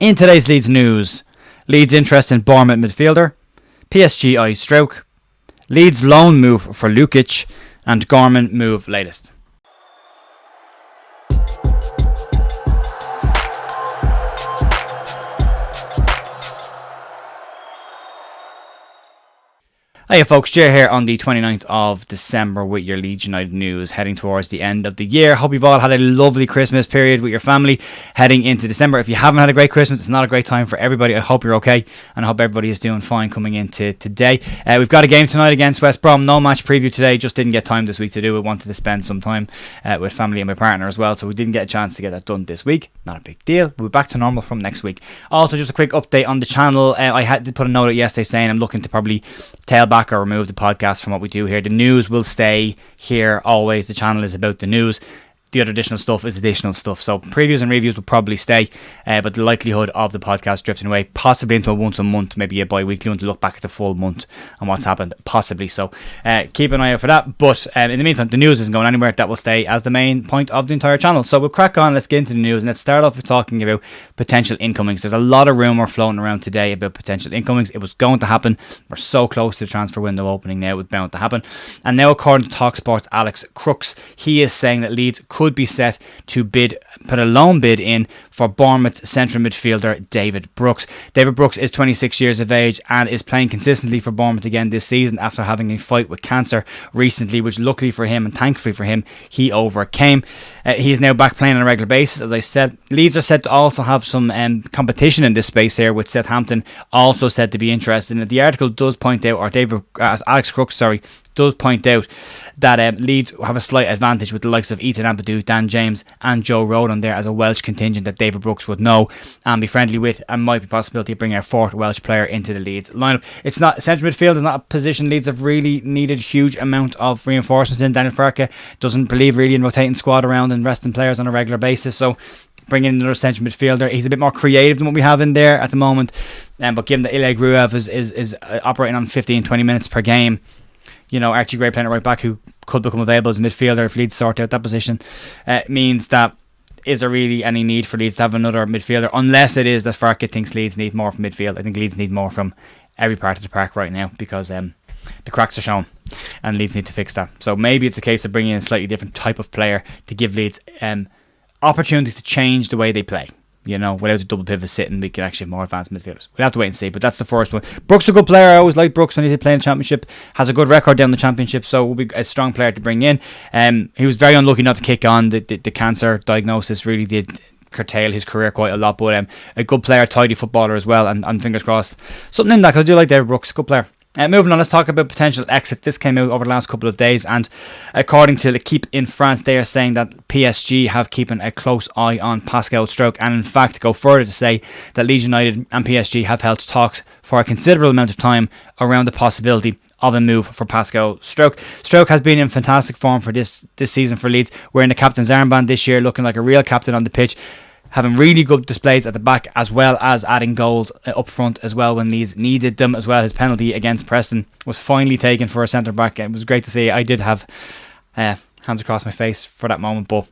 In today's Leeds news, Leeds interest in Bournemouth midfielder, PSG eye Struijk, Leeds loan move for Lukic, and Gorman move latest. Hey folks, Jay here on the 29th of December with your Leeds United news, heading towards the end of the year. Hope you've all had a lovely Christmas period with your family heading into December. If you haven't had a great Christmas, it's not a great time for everybody. I hope you're okay, and I hope everybody is doing fine coming into today. We've got a game tonight against West Brom. No match preview today, just didn't get time this week to do it. Wanted to spend some time with family and my partner as well, so we didn't get a chance to get that done this week. Not a big deal. We'll be back to normal from next week. Also, just a quick update on the channel. I had to put a note out yesterday saying I'm looking to probably tail back or remove the podcast from what we do here. The news will stay here always. The channel is about the news. The other additional stuff is additional stuff. So previews and reviews will probably stay, but the likelihood of the podcast drifting away, possibly into once a month, maybe a bi-weekly one to look back at the full month and what's happened, possibly. So keep an eye out for that. But in the meantime, the news isn't going anywhere. That will stay as the main point of the entire channel. So we'll crack on. Let's get into the news, and let's start off with talking about potential incomings. There's a lot of rumour floating around today about potential incomings. It was going to happen. We're so close to the transfer window opening now. It was bound to happen. And now, according to TalkSport's Alex Crooks, he is saying that Leeds could be set to put a loan bid in for Bournemouth's central midfielder David Brooks. David Brooks is 26 years of age and is playing consistently for Bournemouth again this season after having a fight with cancer recently, which luckily for him and thankfully for him, he overcame. He is now back playing on a regular basis. As I said, Leeds are said to also have some competition in this space here, with Southampton also said to be interested in it. The article does point out, or Alex Crooks, does point out that Leeds have a slight advantage with the likes of Ethan Ampadu, Dan James and Joe Rodon there as a Welsh contingent that David Brooks would know and be friendly with, and might be a possibility of bringing a fourth Welsh player into the Leeds lineup. It's not, central midfield is not a position Leeds have really needed huge amount of reinforcements in. Daniel Farke doesn't believe really in rotating squad around and resting players on a regular basis, so bringing in another central midfielder, he's a bit more creative than what we have in there at the moment, but given that Ilya Gruev is operating on 15-20 minutes per game, you know, Archie Gray playing at right back, who could become available as a midfielder if Leeds sort out that position, means that is there really any need for Leeds to have another midfielder, unless it is that Farke thinks Leeds need more from midfield. I think Leeds need more from every part of the park right now, because the cracks are shown and Leeds need to fix that. So maybe it's a case of bringing in a slightly different type of player to give Leeds opportunities to change the way they play. You know, without the double pivot sitting, we can actually have more advanced midfielders. We'll have to wait and see, but that's the first one. Brooks is a good player. I always liked Brooks when he did play in the Championship. Has a good record down the Championship, so will be a strong player to bring in. He was very unlucky not to kick on. The cancer diagnosis really did curtail his career quite a lot, but a good player, tidy footballer as well, and fingers crossed something in that, because I do like David Brooks, good player. Moving on, let's talk about potential exit. This came out over the last couple of days, and according to L'Equipe in France, they are saying that PSG have keeping a close eye on Pascal Struijk, and in fact go further to say that Leeds United and PSG have held talks for a considerable amount of time around the possibility of a move for Pascal Struijk. Struijk has been in fantastic form for this season for Leeds, wearing the captain's armband this year, looking like a real captain on the pitch, having really good displays at the back, as well as adding goals up front as well when Leeds needed them as well. His penalty against Preston was finally taken for a centre back. It was great to see. I did have hands across my face for that moment, but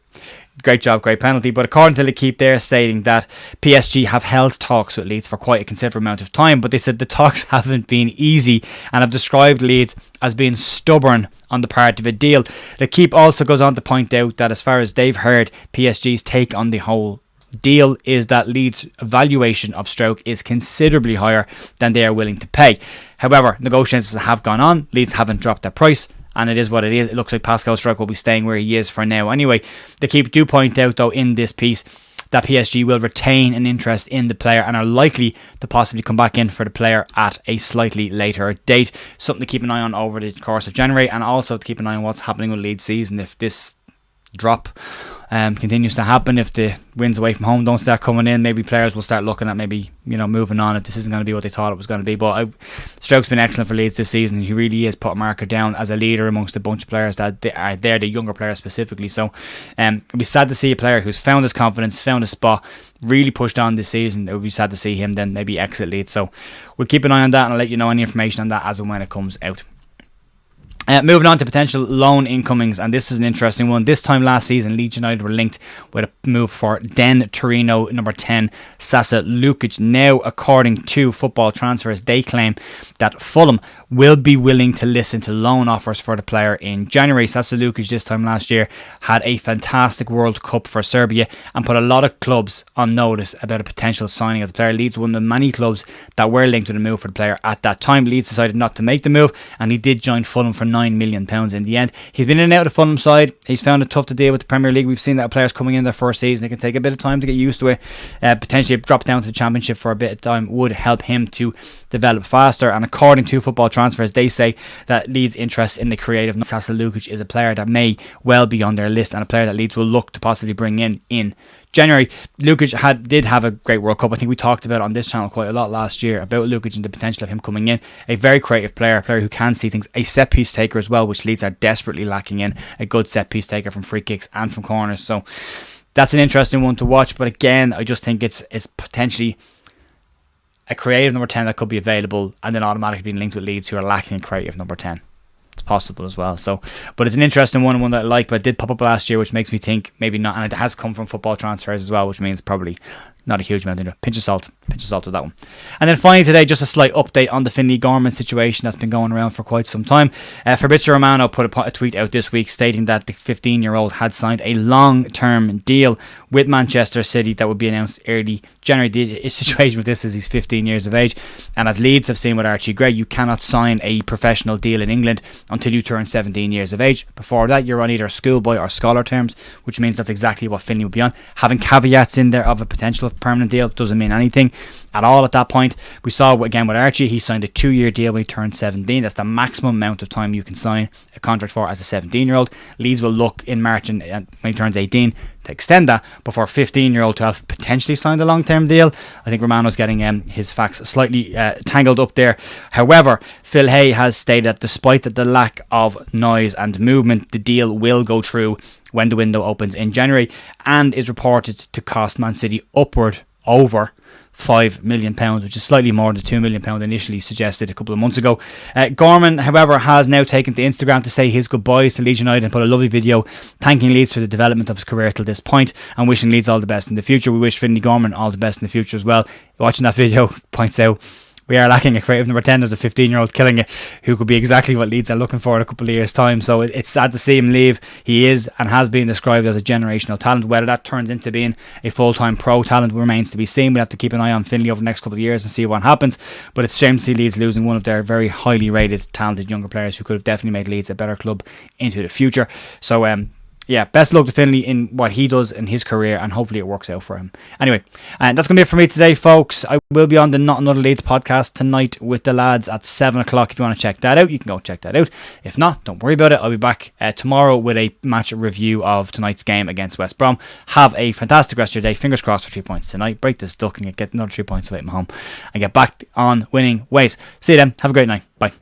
great job, great penalty. But according to L'Equipe, they're stating that PSG have held talks with Leeds for quite a considerable amount of time, but they said the talks haven't been easy and have described Leeds as being stubborn on the part of a deal. L'Equipe also goes on to point out that as far as they've heard, PSG's take on the whole deal is that Leeds' valuation of Struijk is considerably higher than they are willing to pay. However, negotiations have gone on. Leeds haven't dropped their price, and it is what it is. It looks like Pascal Struijk will be staying where he is for now anyway. They do point out, though, in this piece that PSG will retain an interest in the player and are likely to possibly come back in for the player at a slightly later date. Something to keep an eye on over the course of January, and also to keep an eye on what's happening with Leeds season. If this drop continues to happen, if the wins away from home don't start coming in, maybe players will start looking at maybe, you know, moving on if this isn't going to be what they thought it was going to be. But Struijk's been excellent for Leeds this season. He really is put a marker down as a leader amongst a bunch of players that they are there, the younger players specifically. So it'll be sad to see a player who's found his confidence, found his spot, really pushed on this season. It would be sad to see him then maybe exit Leeds. So we'll keep an eye on that, and I'll let you know any information on that as and when it comes out. Moving on to potential loan incomings, and this is an interesting one. This time last season, Leeds United were linked with a move for Den Torino number 10, Slavisa Lukic. Now, according to Football Transfers, they claim that Fulham will be willing to listen to loan offers for the player in January. Slavisa Lukic this time last year had a fantastic World Cup for Serbia and put a lot of clubs on notice about a potential signing of the player. Leeds, one of the many clubs that were linked with a move for the player at that time. Leeds decided not to make the move, and he did join Fulham for £9 million in the end. He's been in and out of the Fulham side. He's found it tough to deal with the Premier League. We've seen that players coming in their first season, it can take a bit of time to get used to it. Potentially drop down to the Championship for a bit of time would help him to develop faster. And according to Football Transfers, they say that Leeds' interest in the creative Slavisa Lukic is a player that may well be on their list, and a player that Leeds will look to possibly bring in January. Lukic did have a great World Cup. I think we talked about it on this channel quite a lot last year about Lukic and the potential of him coming in. A very creative player, a player who can see things, a set piece taker as well, which Leeds are desperately lacking in. A good set piece taker from free kicks and from corners. So that's an interesting one to watch. But again, I just think it's potentially a creative number 10 that could be available and then automatically being linked with Leeds, who are lacking a creative number 10. It's possible as well. So, but it's an interesting one that I like, but it did pop up last year, which makes me think maybe not. And it has come from Football Transfers as well, which means probably not a huge amount. Pinch of salt with that one. And then finally today, just a slight update on the Finlay Gorman situation that's been going around for quite some time. Fabrizio Romano put a tweet out this week stating that the 15-year-old had signed a long-term deal with Manchester City that would be announced early January. The situation with this is he's 15 years of age, and as Leeds have seen with Archie Gray, you cannot sign a professional deal in England until you turn 17 years of age. Before that, you're on either schoolboy or scholar terms, which means that's exactly what Finlay would be on. Having caveats in there of a potential permanent deal doesn't mean anything at all at that point. We saw again with Archie, he signed a 2-year deal when he turned 17. That's the maximum amount of time you can sign a contract for as a 17-year-old. Leeds will look in March and when he turns 18 to extend that, but for a 15-year-old to have potentially signed a long-term deal, I think Romano's getting his facts slightly tangled up there. However, Phil Hay has stated that despite the lack of noise and movement, the deal will go through when the window opens in January, and is reported to cost Man City upward over £5 million, which is slightly more than £2 million initially suggested a couple of months ago. Gorman, however, has now taken to Instagram to say his goodbyes to Leeds United and put a lovely video thanking Leeds for the development of his career till this point and wishing Leeds all the best in the future. We wish Finlay Gorman all the best in the future as well. Watching that video points out we are lacking a creative number 10. There's a 15-year-old killing it who could be exactly what Leeds are looking for in a couple of years' time. So it's sad to see him leave. He is and has been described as a generational talent. Whether that turns into being a full-time pro talent remains to be seen. We'll have to keep an eye on Finlay over the next couple of years and see what happens. But it's a shame to see Leeds losing one of their very highly rated, talented younger players who could have definitely made Leeds a better club into the future. So, yeah, best of luck to Finlay in what he does in his career, and hopefully it works out for him. Anyway, and that's going to be it for me today, folks. I will be on the Not Another Leeds podcast tonight with the lads at 7 o'clock. If you want to check that out, you can go check that out. If not, don't worry about it. I'll be back tomorrow with a match review of tonight's game against West Brom. Have a fantastic rest of your day. Fingers crossed for 3 points tonight. Break this duck and get another 3 points away from home and get back on winning ways. See you then. Have a great night. Bye.